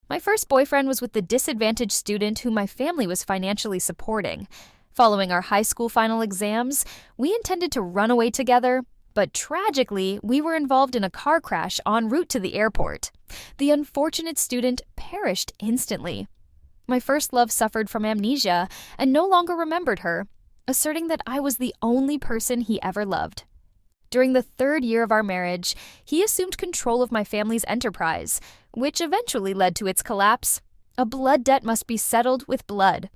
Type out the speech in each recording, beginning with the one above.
My first boyfriend was with the disadvantaged student whom my family was financially supporting. Following our high school final exams, we intended to run away together, but tragically, we were involved in a car crash en route to the airport. The unfortunate student perished instantly. My first love suffered from amnesia and no longer remembered her, asserting that I was the only person he ever loved. During the 3rd year of our marriage, he assumed control of my family's enterprise, which eventually led to its collapse. A blood debt must be settled with blood.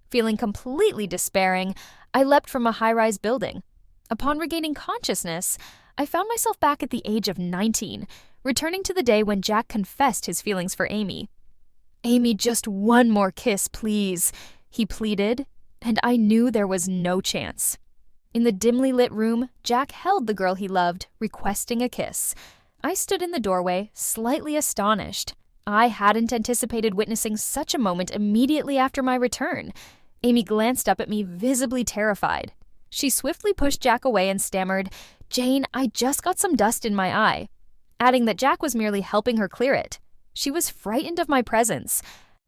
Feeling completely despairing, I leapt from a high-rise building. Upon regaining consciousness, I found myself back at the age of 19, returning to the day when Jack confessed his feelings for Amy. "Amy, just one more kiss, please," he pleaded, and I knew there was no chance. In the dimly lit room, Jack held the girl he loved, requesting a kiss. I stood in the doorway, slightly astonished. I hadn't anticipated witnessing such a moment immediately after my return. Amy glanced up at me, visibly terrified. She swiftly pushed Jack away and stammered, "Jane, I just got some dust in my eye," adding that Jack was merely helping her clear it. She was frightened of my presence.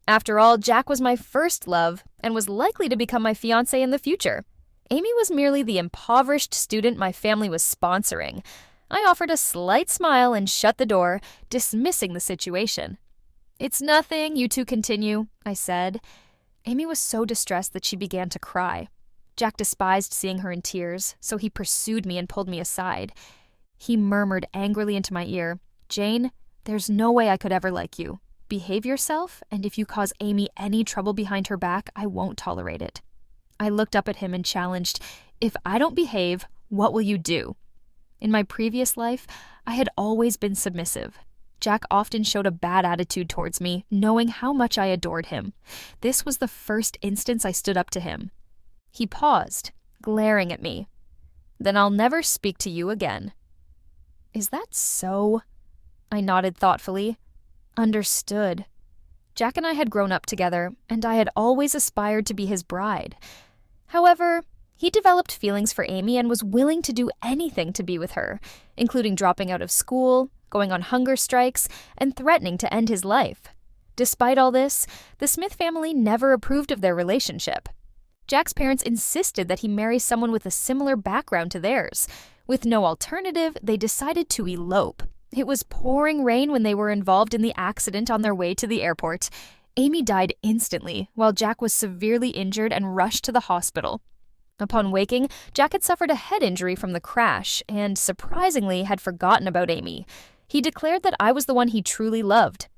After all, Jack was my first love and was likely to become my fiancé in the future. Amy was merely the impoverished student my family was sponsoring. I offered a slight smile and shut the door, dismissing the situation. "It's nothing, you two continue," I said. Amy was so distressed that she began to cry. Jack despised seeing her in tears, so he pursued me and pulled me aside. He murmured angrily into my ear, "Jane, there's no way I could ever like you. Behave yourself, and if you cause Amy any trouble behind her back, I won't tolerate it." I looked up at him and challenged, "If I don't behave, what will you do?" In my previous life, I had always been submissive. Jack often showed a bad attitude towards me, knowing how much I adored him. This was the first instance I stood up to him. He paused, glaring at me. "Then I'll never speak to you again." "Is that so?" I nodded thoughtfully. Understood. Jack and I had grown up together, and I had always aspired to be his bride. However, he developed feelings for Amy and was willing to do anything to be with her, including dropping out of school, going on hunger strikes, and threatening to end his life. Despite all this, the Smith family never approved of their relationship. Jack's parents insisted that he marry someone with a similar background to theirs. With no alternative, they decided to elope. It was pouring rain when they were involved in the accident on their way to the airport. Amy died instantly, while Jack was severely injured and rushed to the hospital. Upon waking, Jack had suffered a head injury from the crash and, surprisingly, had forgotten about Amy. He declared that I was the one he truly loved.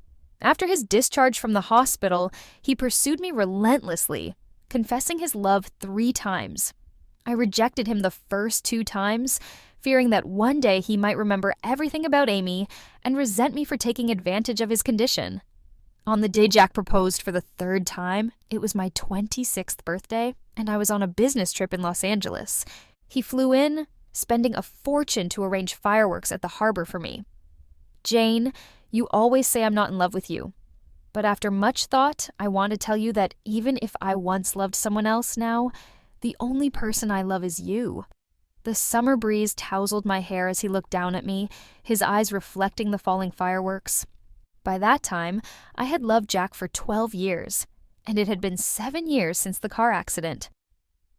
After his discharge from the hospital, he pursued me relentlessly, confessing his love 3 times. I rejected him the first 2 times, fearing that one day he might remember everything about Amy and resent me for taking advantage of his condition. On the day Jack proposed for the 3rd time, it was my 26th birthday, and I was on a business trip in Los Angeles. He flew in, spending a fortune to arrange fireworks at the harbor for me. "Jane, you always say I'm not in love with you. But after much thought, I want to tell you that even if I once loved someone else now, the only person I love is you." The summer breeze tousled my hair as he looked down at me, his eyes reflecting the falling fireworks. By that time, I had loved Jack for 12 years, and it had been 7 years since the car accident.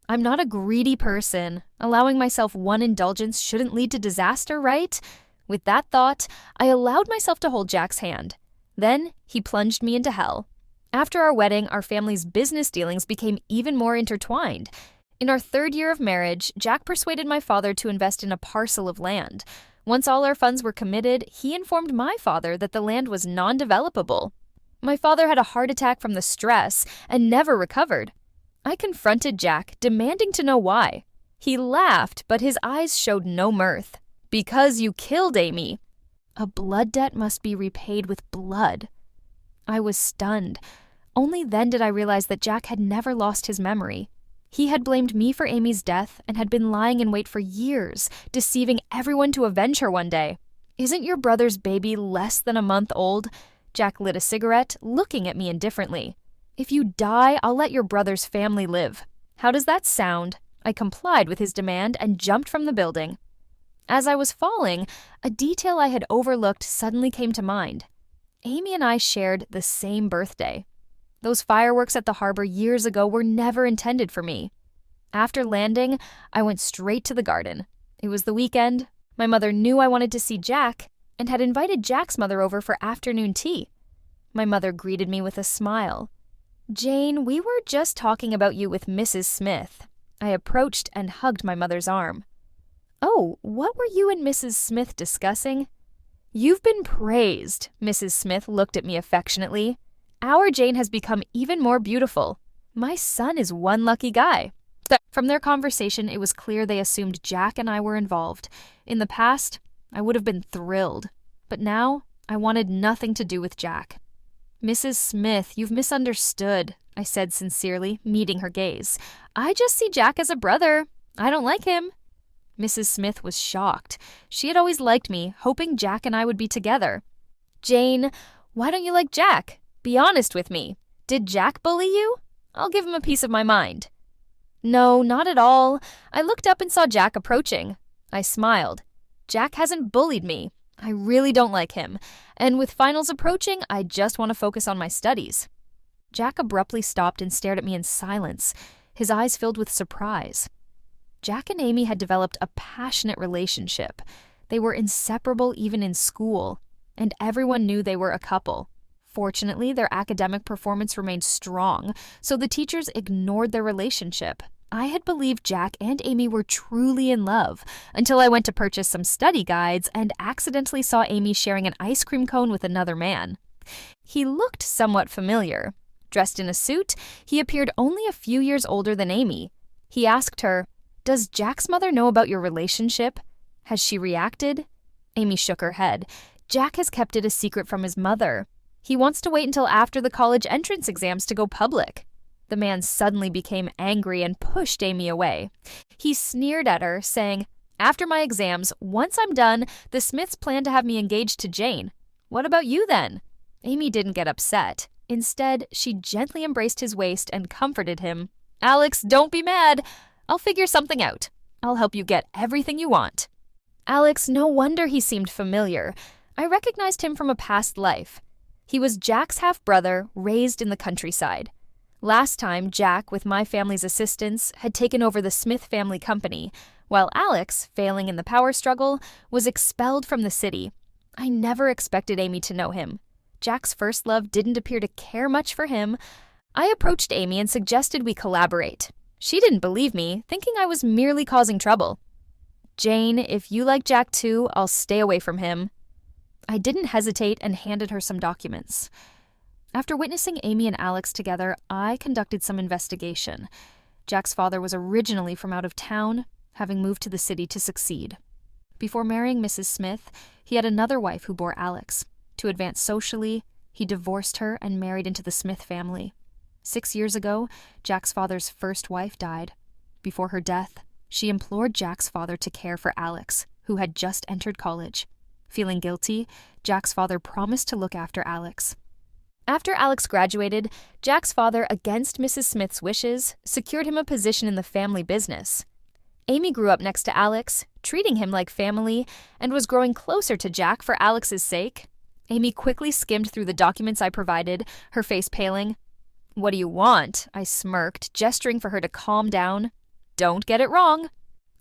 I'm not a greedy person. Allowing myself one indulgence shouldn't lead to disaster, right? With that thought, I allowed myself to hold Jack's hand. Then, he plunged me into hell. After our wedding, our family's business dealings became even more intertwined. In our 3rd year of marriage, Jack persuaded my father to invest in a parcel of land. Once all our funds were committed, he informed my father that the land was non-developable. My father had a heart attack from the stress and never recovered. I confronted Jack, demanding to know why. He laughed, but his eyes showed no mirth. "Because you killed Amy." A blood debt must be repaid with blood. I was stunned. Only then did I realize that Jack had never lost his memory. He had blamed me for Amy's death and had been lying in wait for years, deceiving everyone to avenge her one day. "Isn't your brother's baby less than a month old?" Jack lit a cigarette, looking at me indifferently. "If you die, I'll let your brother's family live. How does that sound?" I complied with his demand and jumped from the building. As I was falling, a detail I had overlooked suddenly came to mind. Amy and I shared the same birthday. Those fireworks at the harbor years ago were never intended for me. After landing, I went straight to the garden. It was the weekend. My mother knew I wanted to see Jack and had invited Jack's mother over for afternoon tea. My mother greeted me with a smile. "Jane, we were just talking about you with Mrs. Smith." I approached and hugged my mother's arm. "Oh, what were you and Mrs. Smith discussing?" "You've been praised." Mrs. Smith looked at me affectionately. "Our Jane has become even more beautiful. My son is one lucky guy." From their conversation, it was clear they assumed Jack and I were involved. In the past, I would have been thrilled. But now, I wanted nothing to do with Jack. "Mrs. Smith, you've misunderstood," I said sincerely, meeting her gaze. "I just see Jack as a brother. I don't like him." Mrs. Smith was shocked. She had always liked me, hoping Jack and I would be together. "Jane, why don't you like Jack? Be honest with me. Did Jack bully you? I'll give him a piece of my mind." "No, not at all. I looked up and saw Jack approaching." I smiled. "Jack hasn't bullied me. I really don't like him. And with finals approaching, I just want to focus on my studies." Jack abruptly stopped and stared at me in silence, his eyes filled with surprise. Jack and Amy had developed a passionate relationship. They were inseparable even in school, and everyone knew they were a couple. Fortunately, their academic performance remained strong, so the teachers ignored their relationship. I had believed Jack and Amy were truly in love until I went to purchase some study guides and accidentally saw Amy sharing an ice cream cone with another man. He looked somewhat familiar. Dressed in a suit, he appeared only a few years older than Amy. He asked her, "Does Jack's mother know about your relationship? Has she reacted?" Amy shook her head. "Jack has kept it a secret from his mother. He wants to wait until after the college entrance exams to go public." The man suddenly became angry and pushed Amy away. He sneered at her, saying, "After my exams, once I'm done, the Smiths plan to have me engaged to Jane. What about you then?" Amy didn't get upset. Instead, she gently embraced his waist and comforted him. "Alex, don't be mad. I'll figure something out. I'll help you get everything you want." Alex, no wonder he seemed familiar. I recognized him from a past life. He was Jack's half-brother, raised in the countryside. Last time, Jack, with my family's assistance, had taken over the Smith family company, while Alex, failing in the power struggle, was expelled from the city. I never expected Amy to know him. Jack's first love didn't appear to care much for him. I approached Amy and suggested we collaborate. She didn't believe me, thinking I was merely causing trouble. "Jane, if you like Jack too, I'll stay away from him." I didn't hesitate and handed her some documents. After witnessing Amy and Alex together, I conducted some investigation. Jack's father was originally from out of town, having moved to the city to succeed. Before marrying Mrs. Smith, he had another wife who bore Alex. To advance socially, he divorced her and married into the Smith family. 6 years ago, Jack's father's first wife died. Before her death, she implored Jack's father to care for Alex, who had just entered college. Feeling guilty, Jack's father promised to look after Alex. After Alex graduated, Jack's father, against Mrs. Smith's wishes, secured him a position in the family business. Amy grew up next to Alex, treating him like family, and was growing closer to Jack for Alex's sake. Amy quickly skimmed through the documents I provided, her face paling. "What do you want?" I smirked, gesturing for her to calm down. "Don't get it wrong.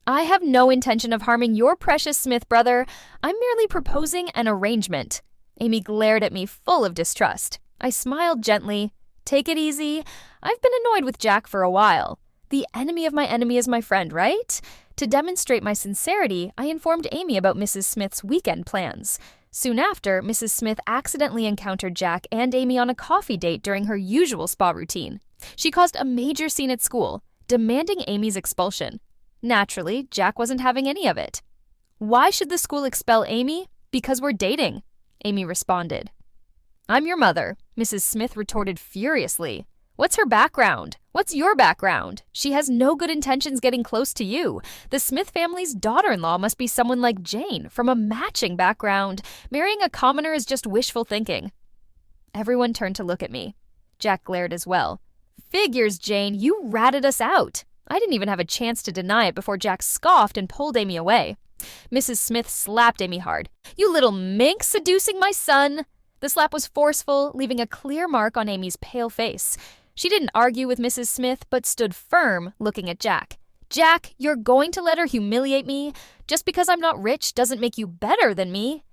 I have no intention of harming your precious Smith brother. I'm merely proposing an arrangement." Amy glared at me, full of distrust. I smiled gently. "Take it easy. I've been annoyed with Jack for a while. The enemy of my enemy is my friend, right?" To demonstrate my sincerity, I informed Amy about Mrs. Smith's weekend plans. Soon after, Mrs. Smith accidentally encountered Jack and Amy on a coffee date during her usual spa routine. She caused a major scene at school, demanding Amy's expulsion. Naturally, Jack wasn't having any of it. "Why should the school expel Amy? Because we're dating," Amy responded. "I'm your mother," Mrs. Smith retorted furiously. "What's her background? What's your background? She has no good intentions getting close to you. The Smith family's daughter-in-law must be someone like Jane, from a matching background. Marrying a commoner is just wishful thinking." Everyone turned to look at me. Jack glared as well. "Figures, Jane, you ratted us out." I didn't even have a chance to deny it before Jack scoffed and pulled Amy away. Mrs. Smith slapped Amy hard. "You little minx, seducing my son." The slap was forceful, leaving a clear mark on Amy's pale face. She didn't argue with Mrs. Smith, but stood firm, looking at Jack. "Jack, you're going to let her humiliate me? Just because I'm not rich doesn't make you better than me."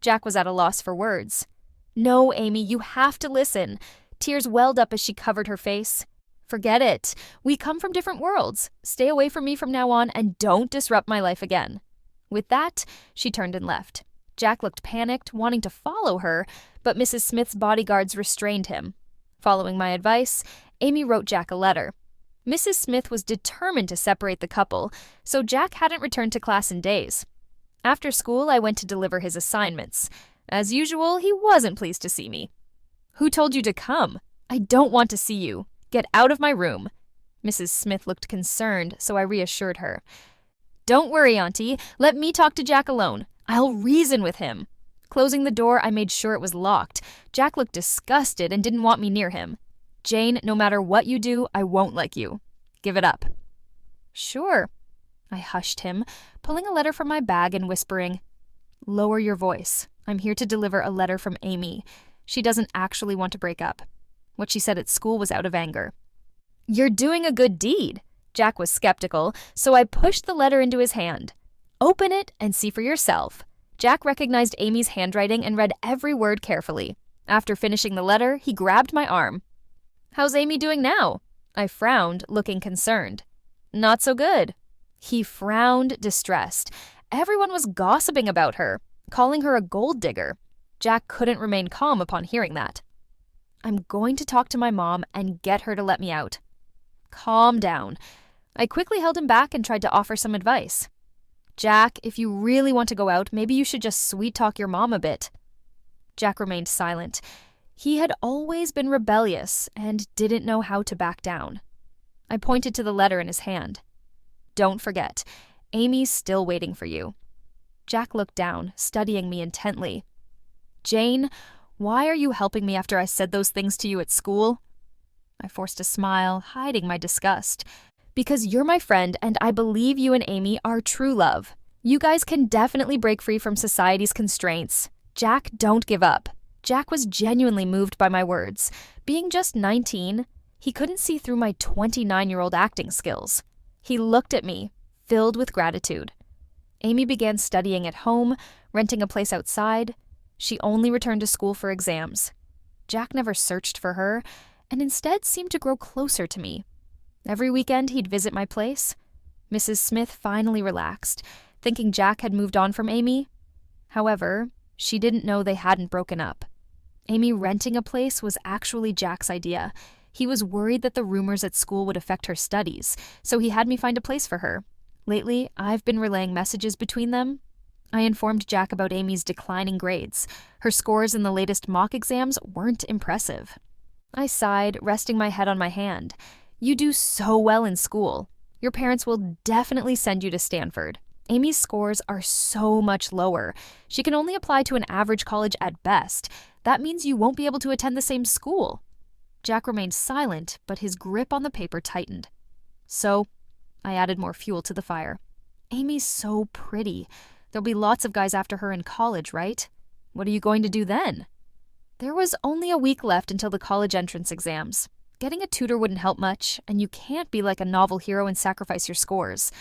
Jack was at a loss for words. "No, Amy, you have to listen." Tears welled up as she covered her face. "Forget it. We come from different worlds. Stay away from me from now on and don't disrupt my life again." With that, she turned and left. Jack looked panicked, wanting to follow her, but Mrs. Smith's bodyguards restrained him. Following my advice, Amy wrote Jack a letter. Mrs. Smith was determined to separate the couple, so Jack hadn't returned to class in days. After school, I went to deliver his assignments. As usual, he wasn't pleased to see me. "Who told you to come? I don't want to see you. Get out of my room." Mrs. Smith looked concerned, so I reassured her. "Don't worry, Auntie. Let me talk to Jack alone. I'll reason with him." Closing the door, I made sure it was locked. Jack looked disgusted and didn't want me near him. "Jane, no matter what you do, I won't like you. Give it up." "Sure." I hushed him, pulling a letter from my bag and whispering, "Lower your voice. I'm here to deliver a letter from Amy. She doesn't actually want to break up. What she said at school was out of anger." "You're doing a good deed." Jack was skeptical, so I pushed the letter into his hand. "Open it and see for yourself." Jack recognized Amy's handwriting and read every word carefully. After finishing the letter, he grabbed my arm. "How's Amy doing now?" I frowned, looking concerned. "Not so good." He frowned, distressed. Everyone was gossiping about her, calling her a gold digger. Jack couldn't remain calm upon hearing that. "I'm going to talk to my mom and get her to let me out." "Calm down." I quickly held him back and tried to offer some advice. "Jack, if you really want to go out, maybe you should just sweet-talk your mom a bit." Jack remained silent. He had always been rebellious and didn't know how to back down. I pointed to the letter in his hand. "Don't forget, Amy's still waiting for you." Jack looked down, studying me intently. "Jane, why are you helping me after I said those things to you at school?" I forced a smile, hiding my disgust. "Because you're my friend and I believe you and Amy are true love. You guys can definitely break free from society's constraints. Jack, don't give up." Jack was genuinely moved by my words. Being just 19, he couldn't see through my 29-year-old acting skills. He looked at me, filled with gratitude. Amy began studying at home, renting a place outside. She only returned to school for exams. Jack never searched for her, and instead seemed to grow closer to me. Every weekend he'd visit my place. Mrs. Smith finally relaxed, thinking Jack had moved on from Amy. However, she didn't know they hadn't broken up. Amy renting a place was actually Jack's idea. He was worried that the rumors at school would affect her studies, so he had me find a place for her. Lately, I've been relaying messages between them. I informed Jack about Amy's declining grades. Her scores in the latest mock exams weren't impressive. I sighed, resting my head on my hand. "You do so well in school. Your parents will definitely send you to Stanford. Amy's scores are so much lower. She can only apply to an average college at best. That means you won't be able to attend the same school." Jack remained silent, but his grip on the paper tightened. "So," I added more fuel to the fire, "Amy's so pretty. There'll be lots of guys after her in college, right? What are you going to do then?" There was only a week left until the college entrance exams. Getting a tutor wouldn't help much, and you can't be like a novel hero and sacrifice your scores.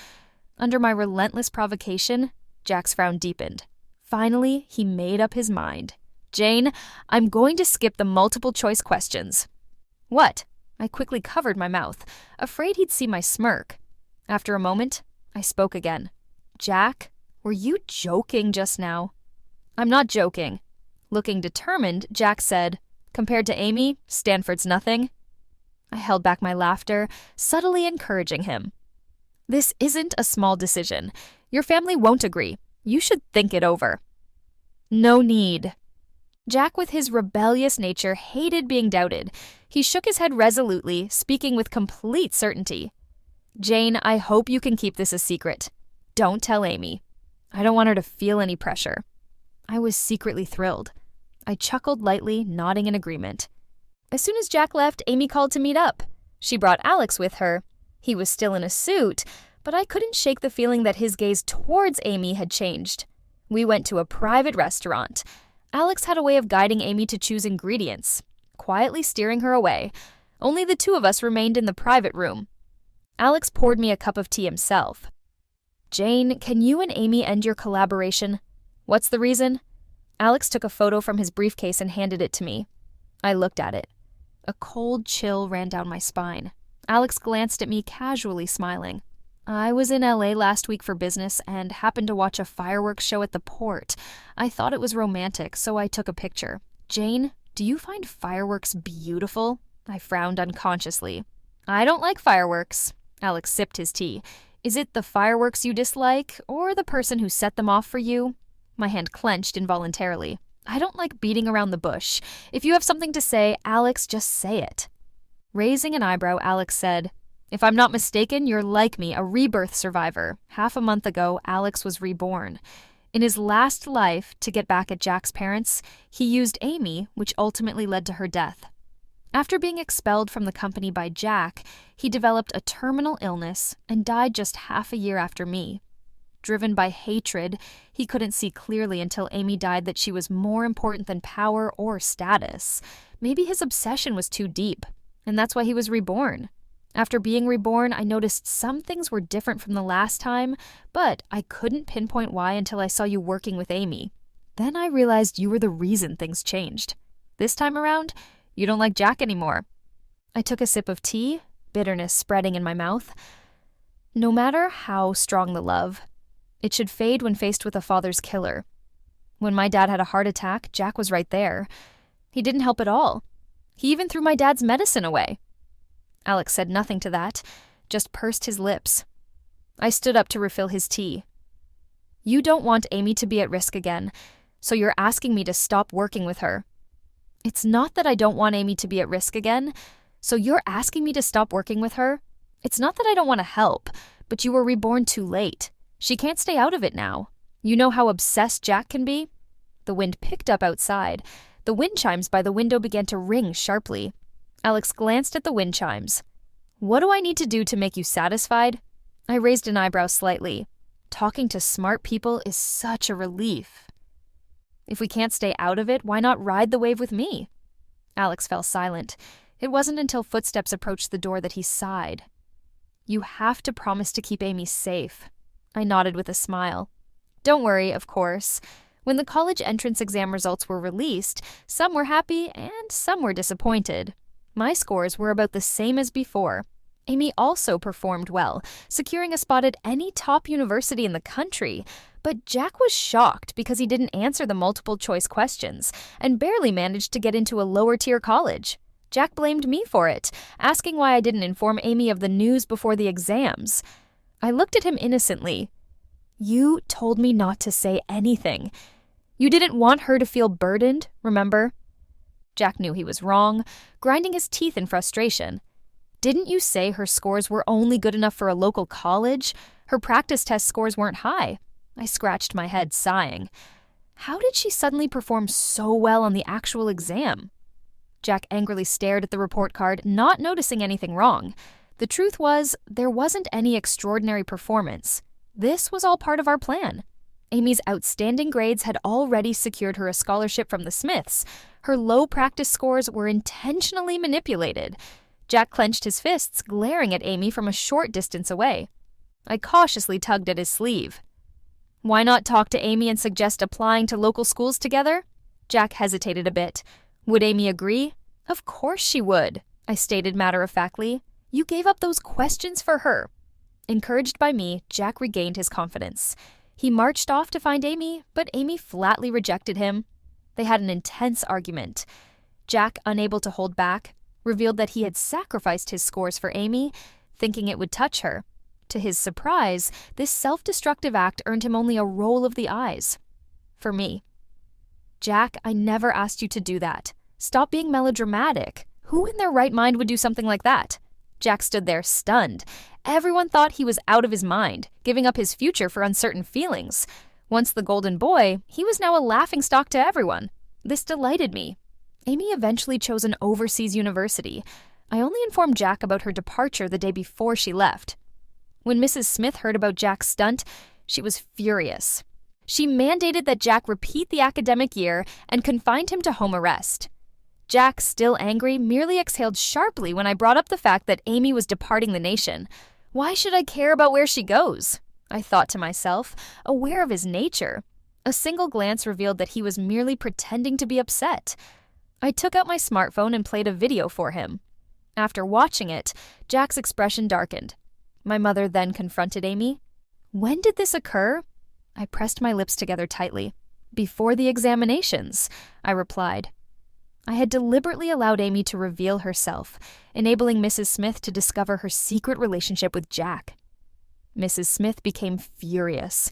Under my relentless provocation, Jack's frown deepened. Finally, he made up his mind. "Jane, I'm going to skip the multiple choice questions." "What?" I quickly covered my mouth, afraid he'd see my smirk. After a moment, I spoke again. "Jack, were you joking just now?" "I'm not joking." Looking determined, Jack said, "Compared to Amy, Stanford's nothing." I held back my laughter, subtly encouraging him. "This isn't a small decision. Your family won't agree. You should think it over." "No need." Jack, with his rebellious nature, hated being doubted. He shook his head resolutely, speaking with complete certainty. "Jane, I hope you can keep this a secret. Don't tell Amy. I don't want her to feel any pressure." I was secretly thrilled. I chuckled lightly, nodding in agreement. As soon as Jack left, Amy called to meet up. She brought Alex with her. He was still in a suit, but I couldn't shake the feeling that his gaze towards Amy had changed. We went to a private restaurant. Alex had a way of guiding Amy to choose ingredients, quietly steering her away. Only the two of us remained in the private room. Alex poured me a cup of tea himself. "Jane, can you and Amy end your collaboration?" "What's the reason?" Alex took a photo from his briefcase and handed it to me. I looked at it. A cold chill ran down my spine. Alex glanced at me, casually smiling. "I was in LA last week for business and happened to watch a fireworks show at the port. I thought it was romantic, so I took a picture. Jane, do you find fireworks beautiful?" I frowned unconsciously. "I don't like fireworks." Alex sipped his tea. "Is it the fireworks you dislike, or the person who set them off for you?" My hand clenched involuntarily. "I don't like beating around the bush. If you have something to say, Alex, just say it." Raising an eyebrow, Alex said, "If I'm not mistaken, you're like me, a rebirth survivor. Half a month ago, Alex was reborn. In his last life, to get back at Jack's parents, he used Amy, which ultimately led to her death. After being expelled from the company by Jack, he developed a terminal illness and died just half a year after me. Driven by hatred, he couldn't see clearly until Amy died that she was more important than power or status. Maybe his obsession was too deep, and that's why he was reborn. After being reborn, I noticed some things were different from the last time, but I couldn't pinpoint why until I saw you working with Amy. Then I realized you were the reason things changed. This time around, you don't like Jack anymore." I took a sip of tea, bitterness spreading in my mouth. No matter how strong the love, it should fade when faced with a father's killer. When my dad had a heart attack, Jack was right there. He didn't help at all. He even threw my dad's medicine away. Alex said nothing to that, just pursed his lips. I stood up to refill his tea. "You don't want Amy to be at risk again, so you're asking me to stop working with her." "It's not that I don't want Amy to be at risk again, so you're asking me to stop working with her? It's not that I don't want to help, but you were reborn too late. She can't stay out of it now. You know how obsessed Jack can be?" The wind picked up outside. The wind chimes by the window began to ring sharply. Alex glanced at the wind chimes. "What do I need to do to make you satisfied?" I raised an eyebrow slightly. Talking to smart people is such a relief. "If we can't stay out of it, why not ride the wave with me?" Alex fell silent. It wasn't until footsteps approached the door that he sighed. "You have to promise to keep Amy safe." I nodded with a smile. "Don't worry, of course. When the college entrance exam results were released, some were happy and some were disappointed. My scores were about the same as before. Amy also performed well, securing a spot at any top university in the country. But Jack was shocked because he didn't answer the multiple-choice questions and barely managed to get into a lower-tier college. Jack blamed me for it, asking why I didn't inform Amy of the news before the exams. I looked at him innocently. "You told me not to say anything. You didn't want her to feel burdened, remember?" Jack knew he was wrong, grinding his teeth in frustration. "Didn't you say her scores were only good enough for a local college? Her practice test scores weren't high." I scratched my head, sighing. How did she suddenly perform so well on the actual exam? Jack angrily stared at the report card, not noticing anything wrong. The truth was, there wasn't any extraordinary performance. This was all part of our plan. Amy's outstanding grades had already secured her a scholarship from the Smiths. Her low practice scores were intentionally manipulated. Jack clenched his fists, glaring at Amy from a short distance away. I cautiously tugged at his sleeve. "Why not talk to Amy and suggest applying to local schools together?" Jack hesitated a bit. "Would Amy agree?" "Of course she would," I stated matter-of-factly. "You gave up those questions for her." Encouraged by me, Jack regained his confidence. He marched off to find Amy, but Amy flatly rejected him. They had an intense argument. Jack, unable to hold back, revealed that he had sacrificed his scores for Amy, thinking it would touch her. To his surprise, this self-destructive act earned him only a roll of the eyes. For me. "Jack, I never asked you to do that. Stop being melodramatic. Who in their right mind would do something like that?" Jack stood there, stunned. Everyone thought he was out of his mind, giving up his future for uncertain feelings. Once the golden boy, he was now a laughingstock to everyone. This delighted me. Amy eventually chose an overseas university. I only informed Jack about her departure the day before she left. When Mrs. Smith heard about Jack's stunt, she was furious. She mandated that Jack repeat the academic year and confined him to home arrest. Jack, still angry, merely exhaled sharply when I brought up the fact that Amy was departing the nation. Why should I care about where she goes? I thought to myself, aware of his nature. A single glance revealed that he was merely pretending to be upset. I took out my smartphone and played a video for him. After watching it, Jack's expression darkened. My mother then confronted Amy. "When did this occur?" I pressed my lips together tightly. "Before the examinations," I replied. I had deliberately allowed Amy to reveal herself, enabling Mrs. Smith to discover her secret relationship with Jack. Mrs. Smith became furious.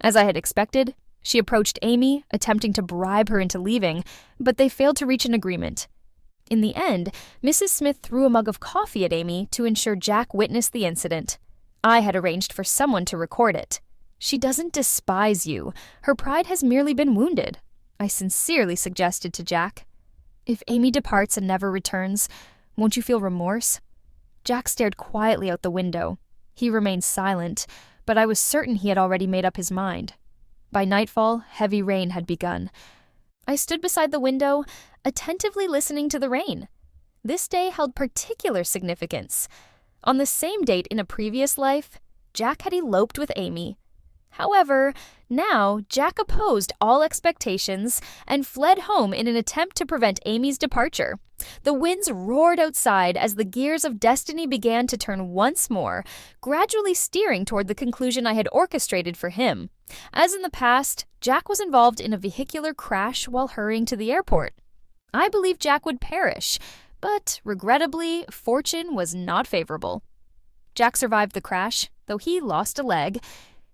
As I had expected, she approached Amy, attempting to bribe her into leaving, but they failed to reach an agreement. In the end, Mrs. Smith threw a mug of coffee at Amy to ensure Jack witnessed the incident. I had arranged for someone to record it. "She doesn't despise you. Her pride has merely been wounded," I sincerely suggested to Jack. "If Amy departs and never returns, won't you feel remorse?" Jack stared quietly out the window. He remained silent, but I was certain he had already made up his mind. By nightfall, heavy rain had begun. I stood beside the window, attentively listening to the rain. This day held particular significance. On the same date in a previous life, Jack had eloped with Amy. However, now Jack opposed all expectations and fled home in an attempt to prevent Amy's departure. The winds roared outside as the gears of destiny began to turn once more, gradually steering toward the conclusion I had orchestrated for him. As in the past, Jack was involved in a vehicular crash while hurrying to the airport. I believed Jack would perish, but regrettably, fortune was not favorable. Jack survived the crash, though he lost a leg.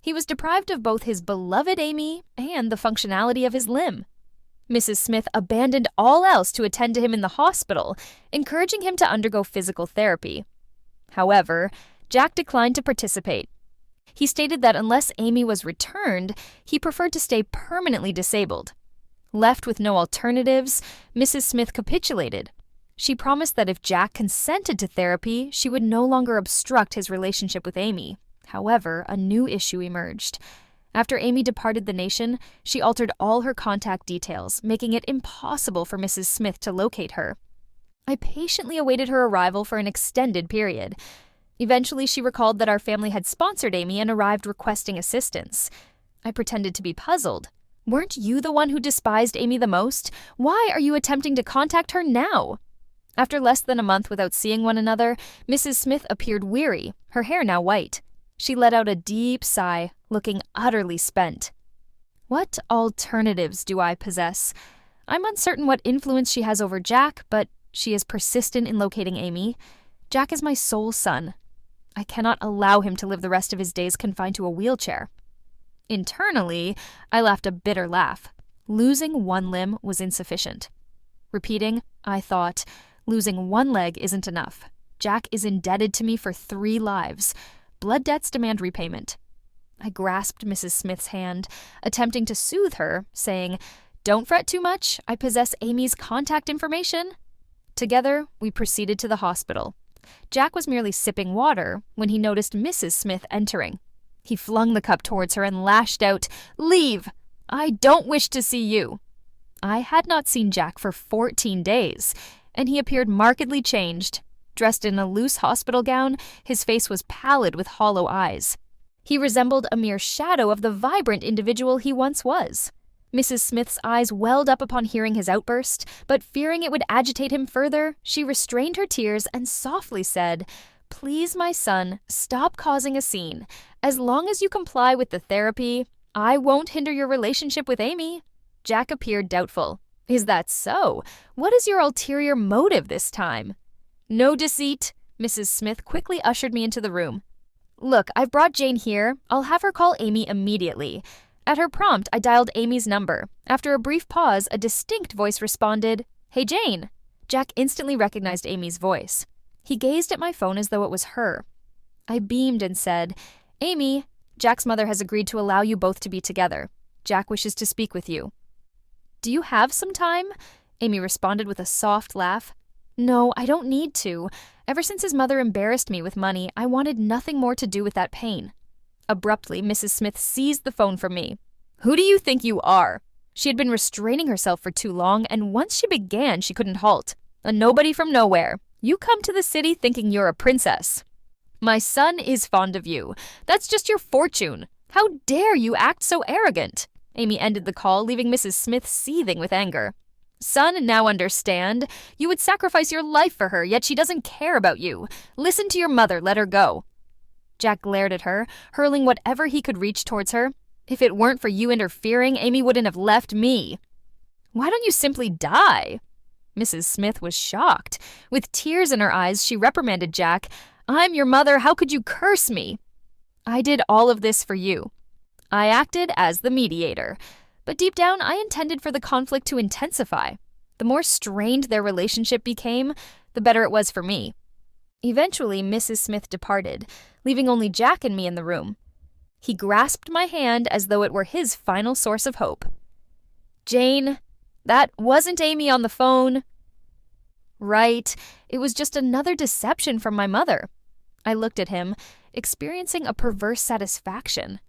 He was deprived of both his beloved Amy and the functionality of his limb. Mrs. Smith abandoned all else to attend to him in the hospital, encouraging him to undergo physical therapy. However, Jack declined to participate. He stated that unless Amy was returned, he preferred to stay permanently disabled. Left with no alternatives, Mrs. Smith capitulated. She promised that if Jack consented to therapy, she would no longer obstruct his relationship with Amy. However, a new issue emerged. After Amy departed the nation, she altered all her contact details, making it impossible for Mrs. Smith to locate her. I patiently awaited her arrival for an extended period. Eventually, she recalled that our family had sponsored Amy and arrived requesting assistance. I pretended to be puzzled. "Weren't you the one who despised Amy the most? Why are you attempting to contact her now?" After less than a month without seeing one another, Mrs. Smith appeared weary, her hair now white. She let out a deep sigh, looking utterly spent. What alternatives do I possess? I'm uncertain what influence she has over Jack, but she is persistent in locating Amy. Jack is my sole son. I cannot allow him to live the rest of his days confined to a wheelchair. Internally, I laughed a bitter laugh. Losing one limb was insufficient. Repeating, I thought, losing one leg isn't enough. Jack is indebted to me for 3 lives. Blood debts demand repayment. I grasped Mrs. Smith's hand, attempting to soothe her, saying, "Don't fret too much. I possess Amy's contact information." Together, we proceeded to the hospital. Jack was merely sipping water when he noticed Mrs. Smith entering. He flung the cup towards her and lashed out, "Leave! I don't wish to see you." I had not seen Jack for 14 days, and he appeared markedly changed. Dressed in a loose hospital gown, his face was pallid with hollow eyes. He resembled a mere shadow of the vibrant individual he once was. Mrs. Smith's eyes welled up upon hearing his outburst, but fearing it would agitate him further, she restrained her tears and softly said, "Please, my son, stop causing a scene. As long as you comply with the therapy, I won't hinder your relationship with Amy." Jack appeared doubtful. "Is that so? What is your ulterior motive this time?" "No deceit." Mrs. Smith quickly ushered me into the room. "Look, I've brought Jane here. I'll have her call Amy immediately." At her prompt, I dialed Amy's number. After a brief pause, a distinct voice responded, "Hey, Jane." Jack instantly recognized Amy's voice. He gazed at my phone as though it was her. I beamed and said, "Amy, Jack's mother has agreed to allow you both to be together. Jack wishes to speak with you." "Do you have some time?" Amy responded with a soft laugh. "No, I don't need to. Ever since his mother embarrassed me with money, I wanted nothing more to do with that pain." Abruptly, Mrs. Smith seized the phone from me. "Who do you think you are?" She had been restraining herself for too long, and once she began, she couldn't halt. "A nobody from nowhere. You come to the city thinking you're a princess. My son is fond of you. That's just your fortune. How dare you act so arrogant?" Amy ended the call, leaving Mrs. Smith seething with anger. "Son, now understand. You would sacrifice your life for her, yet she doesn't care about you. Listen to your mother, let her go." Jack glared at her, hurling whatever he could reach towards her. "If it weren't for you interfering, Amy wouldn't have left me." "Why don't you simply die?" Mrs. Smith was shocked. With tears in her eyes, she reprimanded Jack. "I'm your mother. How could you curse me?" "I did all of this for you. I acted as the mediator. But deep down, I intended for the conflict to intensify. The more strained their relationship became, the better it was for me." Eventually, Mrs. Smith departed, leaving only Jack and me in the room. He grasped my hand as though it were his final source of hope. "Jane, that wasn't Amy on the phone." "Right. It was just another deception from my mother." I looked at him, experiencing a perverse satisfaction.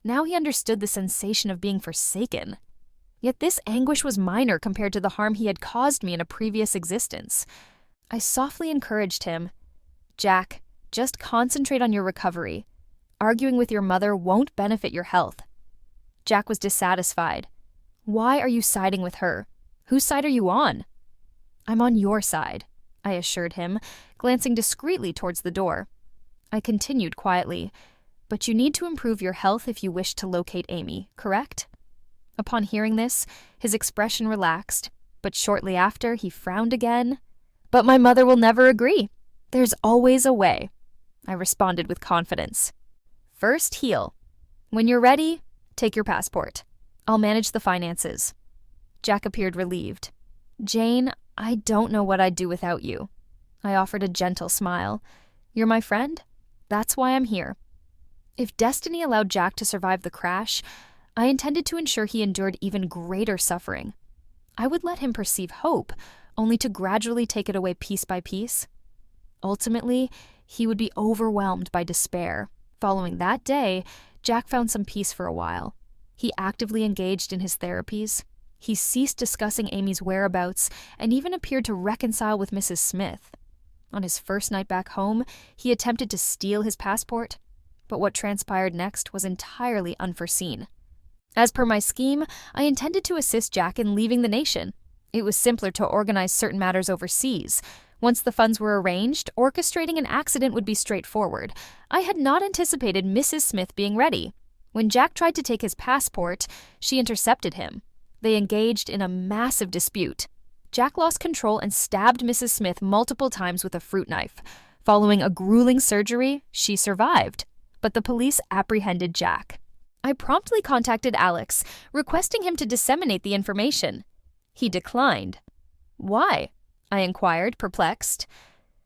Now he understood the sensation of being forsaken. Yet this anguish was minor compared to the harm he had caused me in a previous existence. I softly encouraged him. "Jack, just concentrate on your recovery. Arguing with your mother won't benefit your health." Jack was dissatisfied. "Why are you siding with her? Whose side are you on?" "I'm on your side," I assured him, glancing discreetly towards the door. I continued quietly. "But you need to improve your health if you wish to locate Amy, correct?" Upon hearing this, his expression relaxed, but shortly after, he frowned again. "But my mother will never agree. There's always a way," I responded with confidence. "First, heal. When you're ready, take your passport. I'll manage the finances." Jack appeared relieved. "Jane, I don't know what I'd do without you." I offered a gentle smile. "You're my friend. That's why I'm here." If destiny allowed Jack to survive the crash, I intended to ensure he endured even greater suffering. I would let him perceive hope, only to gradually take it away piece by piece. Ultimately, he would be overwhelmed by despair. Following that day, Jack found some peace for a while. He actively engaged in his therapies. He ceased discussing Amy's whereabouts and even appeared to reconcile with Mrs. Smith. On his first night back home, he attempted to steal his passport, but what transpired next was entirely unforeseen. As per my scheme, I intended to assist Jack in leaving the nation. It was simpler to organize certain matters overseas. Once the funds were arranged, orchestrating an accident would be straightforward. I had not anticipated Mrs. Smith being ready. When Jack tried to take his passport, she intercepted him. They engaged in a massive dispute. Jack lost control and stabbed Mrs. Smith multiple times with a fruit knife. Following a grueling surgery, she survived, but the police apprehended Jack. I promptly contacted Alex, requesting him to disseminate the information. He declined. "Why?" I inquired, perplexed.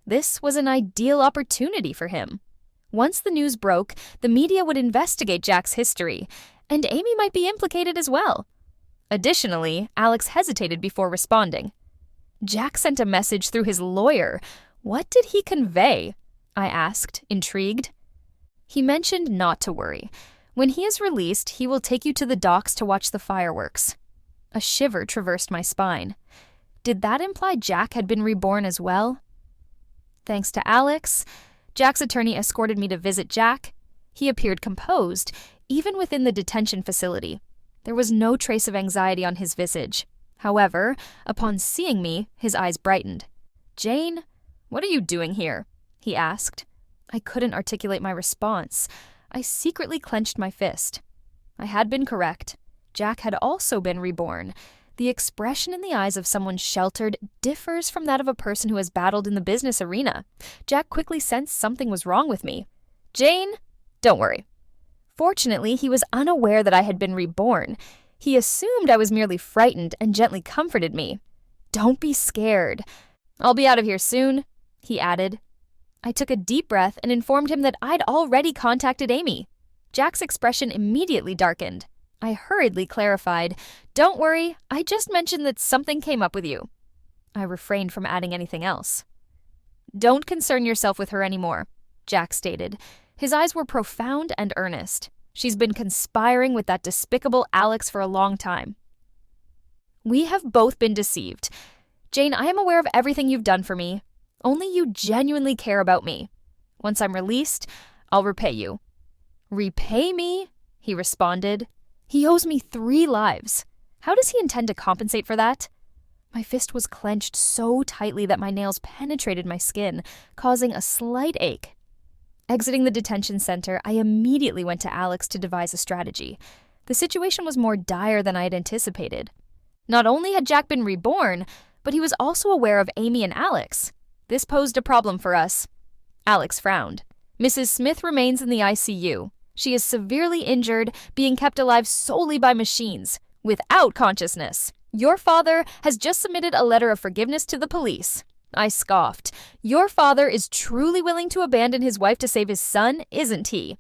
This was an ideal opportunity for him. Once the news broke, the media would investigate Jack's history, and Amy might be implicated as well. Additionally, Alex hesitated before responding. Jack sent a message through his lawyer. What did he convey? I asked, intrigued. He mentioned not to worry. When he is released, he will take you to the docks to watch the fireworks. A shiver traversed my spine. Did that imply Jack had been reborn as well? Thanks to Alex, Jack's attorney escorted me to visit Jack. He appeared composed, even within the detention facility. There was no trace of anxiety on his visage. However, upon seeing me, his eyes brightened. "Jane, what are you doing here?" he asked. I couldn't articulate my response. I secretly clenched my fist. I had been correct. Jack had also been reborn. The expression in the eyes of someone sheltered differs from that of a person who has battled in the business arena. Jack quickly sensed something was wrong with me. "Jane, don't worry." Fortunately, he was unaware that I had been reborn. He assumed I was merely frightened and gently comforted me. "Don't be scared. I'll be out of here soon," he added. I took a deep breath and informed him that I'd already contacted Amy. Jack's expression immediately darkened. I hurriedly clarified, "Don't worry, I just mentioned that something came up with you." I refrained from adding anything else. "Don't concern yourself with her anymore," Jack stated. His eyes were profound and earnest. She's been conspiring with that despicable Alex for a long time. We have both been deceived. Jane, I am aware of everything you've done for me. Only you genuinely care about me. Once I'm released, I'll repay you." "Repay me?" he responded. "He owes me 3 lives. How does he intend to compensate for that?" My fist was clenched so tightly that my nails penetrated my skin, causing a slight ache. Exiting the detention center, I immediately went to Alex to devise a strategy. The situation was more dire than I had anticipated. Not only had Jack been reborn, but he was also aware of Amy and Alex. This posed a problem for us. Alex frowned. "Mrs. Smith remains in the ICU. She is severely injured, being kept alive solely by machines, without consciousness. Your father has just submitted a letter of forgiveness to the police." I scoffed. "Your father is truly willing to abandon his wife to save his son, isn't he?"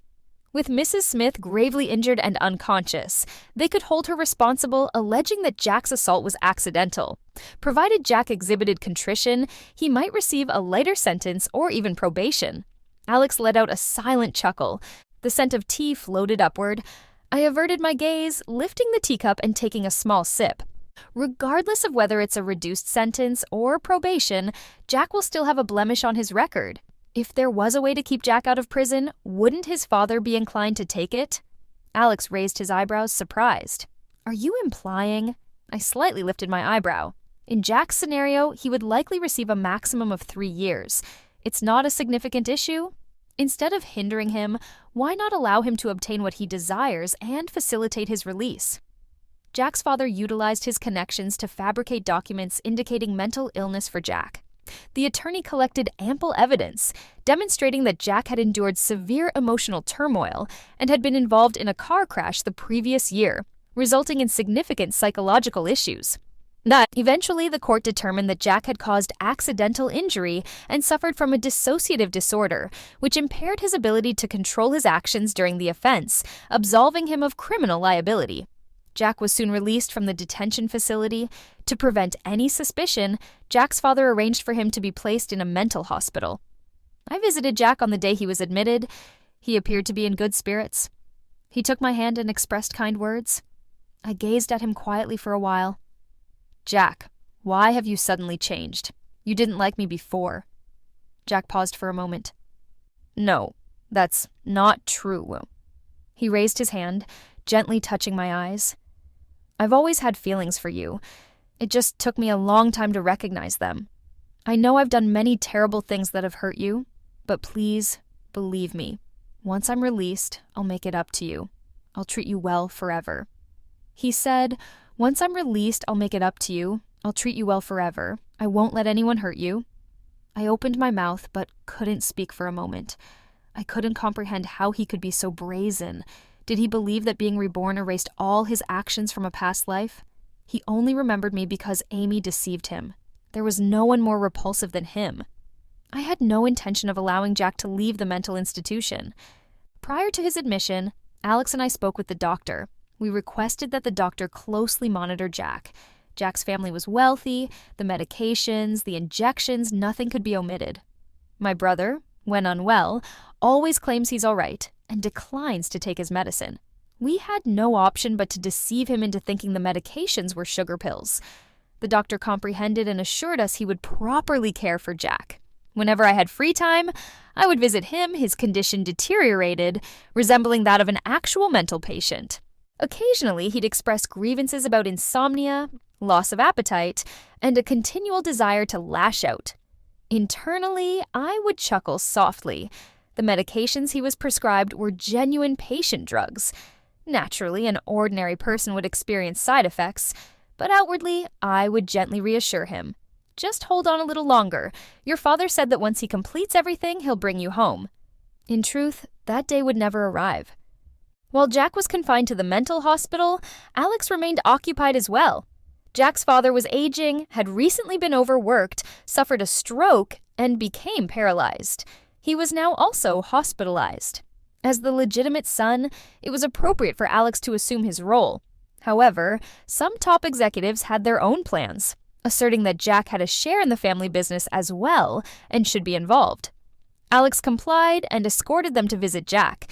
With Mrs. Smith gravely injured and unconscious, they could hold her responsible, alleging that Jack's assault was accidental. Provided Jack exhibited contrition, he might receive a lighter sentence or even probation. Alex let out a silent chuckle. The scent of tea floated upward. I averted my gaze, lifting the teacup and taking a small sip. Regardless of whether it's a reduced sentence or probation, Jack will still have a blemish on his record. If there was a way to keep Jack out of prison, wouldn't his father be inclined to take it? Alex raised his eyebrows, surprised. "Are you implying?" I slightly lifted my eyebrow. "In Jack's scenario, he would likely receive a maximum of 3 years. It's not a significant issue. Instead of hindering him, why not allow him to obtain what he desires and facilitate his release?" Jack's father utilized his connections to fabricate documents indicating mental illness for Jack. The attorney collected ample evidence, demonstrating that Jack had endured severe emotional turmoil and had been involved in a car crash the previous year, resulting in significant psychological issues. That eventually the court determined that Jack had caused accidental injury and suffered from a dissociative disorder, which impaired his ability to control his actions during the offense, absolving him of criminal liability. Jack was soon released from the detention facility. To prevent any suspicion, Jack's father arranged for him to be placed in a mental hospital. I visited Jack on the day he was admitted. He appeared to be in good spirits. He took my hand and expressed kind words. I gazed at him quietly for a while. "Jack, why have you suddenly changed? You didn't like me before." Jack paused for a moment. "No, that's not true." He raised his hand, gently touching my eyes. "I've always had feelings for you. It just took me a long time to recognize them. I know I've done many terrible things that have hurt you, but please, believe me. Once I'm released, I'll make it up to you. I'll treat you well forever." He said, "Once I'm released, I'll make it up to you. I'll treat you well forever. I won't let anyone hurt you." I opened my mouth, but couldn't speak for a moment. I couldn't comprehend how he could be so brazen. Did he believe that being reborn erased all his actions from a past life? He only remembered me because Amy deceived him. There was no one more repulsive than him. I had no intention of allowing Jack to leave the mental institution. Prior to his admission, Alex and I spoke with the doctor. We requested that the doctor closely monitor Jack. Jack's family was wealthy, the medications, the injections, nothing could be omitted. My brother, when unwell, always claims he's all right and declines to take his medicine. We had no option but to deceive him into thinking the medications were sugar pills. The doctor comprehended and assured us he would properly care for Jack. Whenever I had free time, I would visit him. His condition deteriorated, resembling that of an actual mental patient. Occasionally, he'd express grievances about insomnia, loss of appetite, and a continual desire to lash out. Internally, I would chuckle softly. The medications he was prescribed were genuine patient drugs. Naturally, an ordinary person would experience side effects, but outwardly, I would gently reassure him. "Just hold on a little longer. Your father said that once he completes everything, he'll bring you home." In truth, that day would never arrive. While Jack was confined to the mental hospital, Alex remained occupied as well. Jack's father was aging, had recently been overworked, suffered a stroke, and became paralyzed. He was now also hospitalized. As the legitimate son, it was appropriate for Alex to assume his role. However, some top executives had their own plans, asserting that Jack had a share in the family business as well and should be involved. Alex complied and escorted them to visit Jack.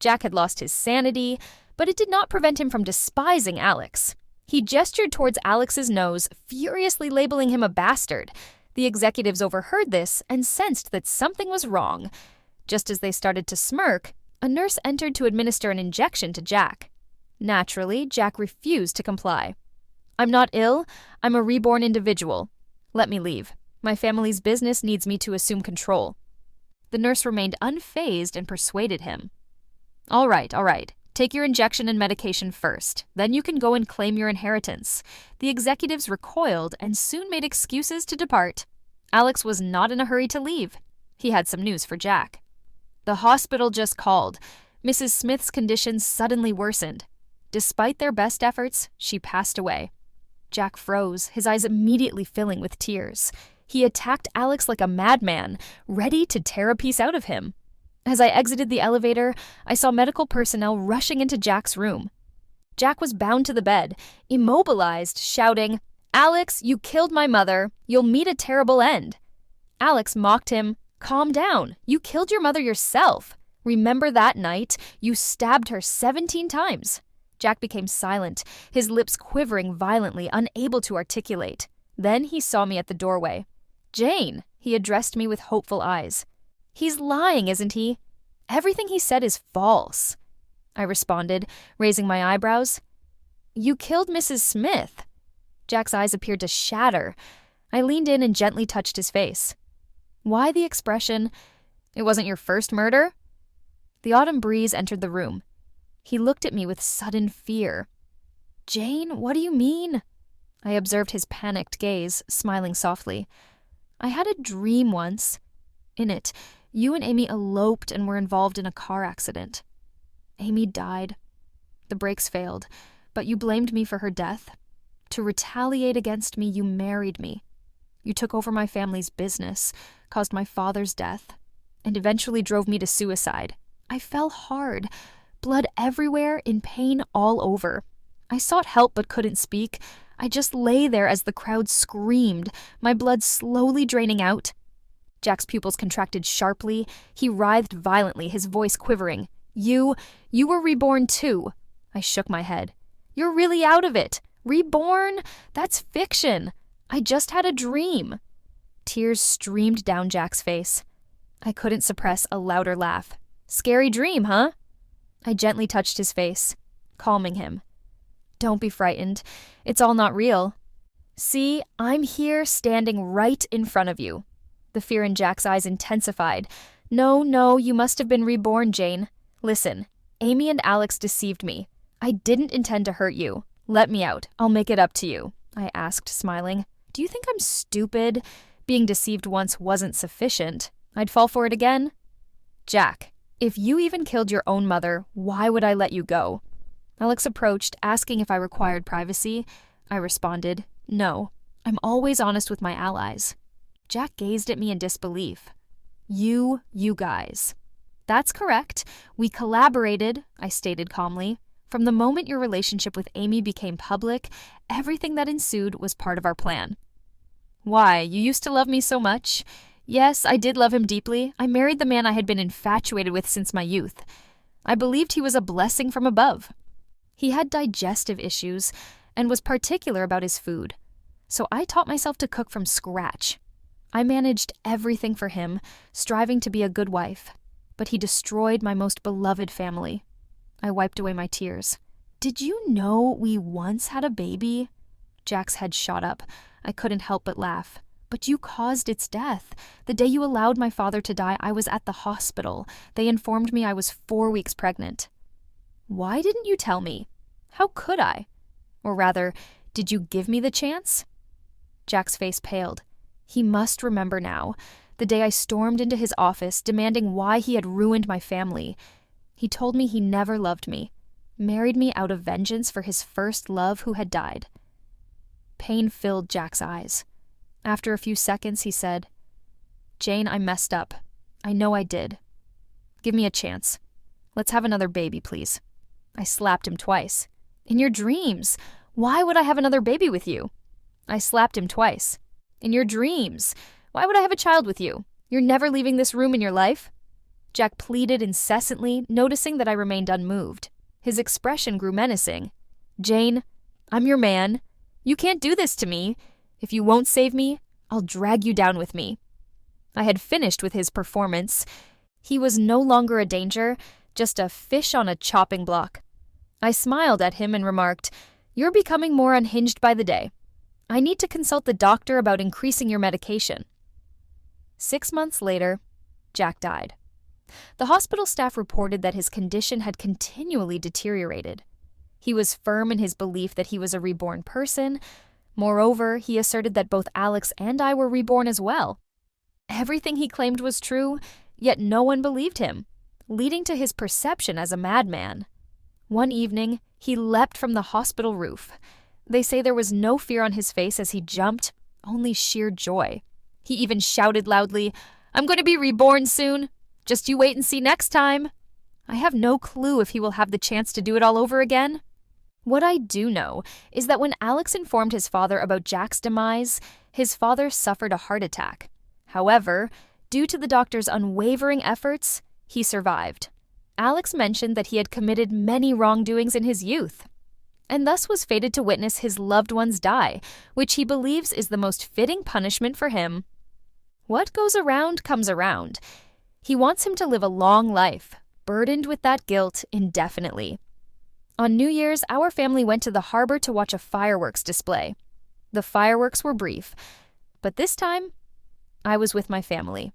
Jack had lost his sanity, but it did not prevent him from despising Alex. He gestured towards Alex's nose, furiously labeling him a bastard. The executives overheard this and sensed that something was wrong. Just as they started to smirk, a nurse entered to administer an injection to Jack. Naturally, Jack refused to comply. "I'm not ill. I'm a reborn individual. Let me leave. My family's business needs me to assume control." The nurse remained unfazed and persuaded him. All right. Take your injection and medication first. Then you can go and claim your inheritance." The executives recoiled and soon made excuses to depart. Alex was not in a hurry to leave. He had some news for Jack. "The hospital just called. Mrs. Smith's condition suddenly worsened. Despite their best efforts, she passed away." Jack froze, his eyes immediately filling with tears. He attacked Alex like a madman, ready to tear a piece out of him. As I exited the elevator, I saw medical personnel rushing into Jack's room. Jack was bound to the bed, immobilized, shouting, "Alex, you killed my mother. You'll meet a terrible end." Alex mocked him. "Calm down. You killed your mother yourself. Remember that night? You stabbed her 17 times. Jack became silent, his lips quivering violently, unable to articulate. Then he saw me at the doorway. "Jane," he addressed me with hopeful eyes. "He's lying, isn't he? Everything he said is false." I responded, raising my eyebrows. "You killed Mrs. Smith." Jack's eyes appeared to shatter. I leaned in and gently touched his face. Why the expression, "It wasn't your first murder"? The autumn breeze entered the room. He looked at me with sudden fear. "Jane, what do you mean?" I observed his panicked gaze, smiling softly. "I had a dream once. In it, you and Amy eloped and were involved in a car accident. Amy died. The brakes failed, but you blamed me for her death. To retaliate against me, you married me. You took over my family's business, caused my father's death, and eventually drove me to suicide. I fell hard, blood everywhere, in pain all over. I sought help but couldn't speak. I just lay there as the crowd screamed, my blood slowly draining out." Jack's pupils contracted sharply. He writhed violently, his voice quivering. You were reborn too." I shook my head. "You're really out of it. Reborn? That's fiction. I just had a dream." Tears streamed down Jack's face. I couldn't suppress a louder laugh. "Scary dream, huh?" I gently touched his face, calming him. "Don't be frightened. It's all not real. See, I'm here standing right in front of you." The fear in Jack's eyes intensified. No, you must have been reborn, Jane. Listen, Amy and Alex deceived me. I didn't intend to hurt you. Let me out. I'll make it up to you," I asked, smiling. "Do you think I'm stupid? Being deceived once wasn't sufficient. I'd fall for it again?" "Jack, if you even killed your own mother, why would I let you go?" Alex approached, asking if I required privacy. I responded, "No. I'm always honest with my allies." Jack gazed at me in disbelief. You guys." "That's correct. We collaborated," I stated calmly. "From the moment your relationship with Amy became public, everything that ensued was part of our plan." "Why, you used to love me so much?" "Yes, I did love him deeply. I married the man I had been infatuated with since my youth. I believed he was a blessing from above. He had digestive issues and was particular about his food, so I taught myself to cook from scratch. I managed everything for him, striving to be a good wife, but he destroyed my most beloved family." I wiped away my tears. "Did you know we once had a baby?" Jack's head shot up. I couldn't help but laugh. "But you caused its death. The day you allowed my father to die, I was at the hospital. They informed me I was 4 weeks pregnant." "Why didn't you tell me? How could I? Or rather, did you give me the chance?" Jack's face paled. He must remember now, the day I stormed into his office demanding why he had ruined my family. He told me he never loved me, married me out of vengeance for his first love who had died. Pain filled Jack's eyes. After a few seconds, he said, "Jane, I messed up. I know I did. Give me a chance. Let's have another baby, please." I slapped him twice. "In your dreams. Why would I have another baby with you?" I slapped him twice. "In your dreams. Why would I have a child with you? You're never leaving this room in your life?" Jack pleaded incessantly, noticing that I remained unmoved. His expression grew menacing. "Jane, I'm your man. You can't do this to me. If you won't save me, I'll drag you down with me." I had finished with his performance. He was no longer a danger, just a fish on a chopping block. I smiled at him and remarked, "You're becoming more unhinged by the day. I need to consult the doctor about increasing your medication." 6 months later, Jack died. The hospital staff reported that his condition had continually deteriorated. He was firm in his belief that he was a reborn person. Moreover, he asserted that both Alex and I were reborn as well. Everything he claimed was true, yet no one believed him, leading to his perception as a madman. One evening, he leapt from the hospital roof. They say there was no fear on his face as he jumped, only sheer joy. He even shouted loudly, "I'm going to be reborn soon. Just you wait and see next time." I have no clue if he will have the chance to do it all over again. What I do know is that when Alex informed his father about Jack's demise, his father suffered a heart attack. However, due to the doctor's unwavering efforts, he survived. Alex mentioned that he had committed many wrongdoings in his youth, and thus was fated to witness his loved ones die, which he believes is the most fitting punishment for him. What goes around comes around. He wants him to live a long life, burdened with that guilt indefinitely. On New Year's, our family went to the harbor to watch a fireworks display. The fireworks were brief, but this time, I was with my family.